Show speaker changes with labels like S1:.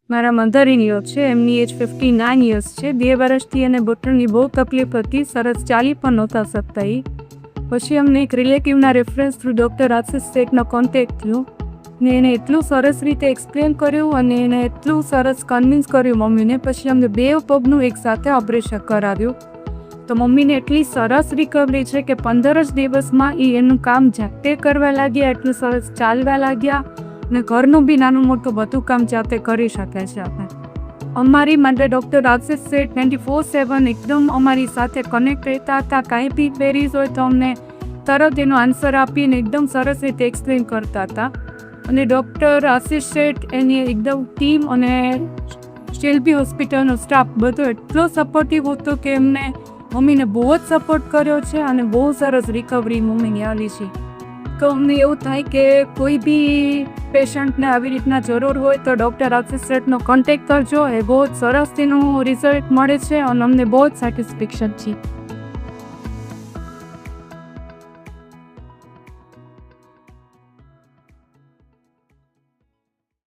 S1: મારા mother in law છે, એમની એજ 59 યર્સ છે. 2 વર્ષથી એને ઘૂંટણની બહુ તકલીફ હતી, સરસ ચાલી પણ નહોતા શકતા એ. પછી અમને એક રિલેટિવના રેફરન્સ થ્રુ ડૉક્ટર આશિષ શેઠનો કોન્ટેક્ટ થયો ને એને એટલું સરસ રીતે એક્સપ્લેન કર્યું અને એને એટલું સરસ કન્વિન્સ કર્યું મમ્મીને. પછી અમને 2 પગનું એકસાથે ઓપરેશન કરાવ્યું. તો મમ્મીને એટલી સરસ રિકવરી છે કે 15 જ દિવસમાં એનું કામ જાતે કરવા લાગ્યા, એટલું સરસ ચાલવા લાગ્યા ને ઘરનું બી નાનું મોટું બધું કામ જાતે કરી શકે છે. આપણે અમારી માટે ડૉક્ટર આશિષ શેઠ 24/7 એકદમ અમારી સાથે કનેક્ટ રહેતા હતા. કાંઈ બી ક્વેરીઝ હોય તો અમને તરત એનો આન્સર આપીને એકદમ સરસ રીતે એક્સપ્લેન કરતા હતા. અને ડૉક્ટર આશિષ શેઠ એની એકદમ ટીમ અને શિલ્પી હોસ્પિટલનો સ્ટાફ બધો એટલો સપોર્ટિવ હતો કે એમને મમ્મીને બહુ જ સપોર્ટ કર્યો છે અને બહુ સરસ રિકવરી મમ્મીની આવી છે. તો અમને એવું થાય કે કોઈ બી પેશન્ટને આવી રીતના જરૂર હોય તો ડૉક્ટર આશિષ શેઠનો કોન્ટેક્ટ કરજો. એ બહુ જ સરસ એનું રિઝલ્ટ મળે છે અને અમને બહુ જ સેટિસ્ફેક્શન છે.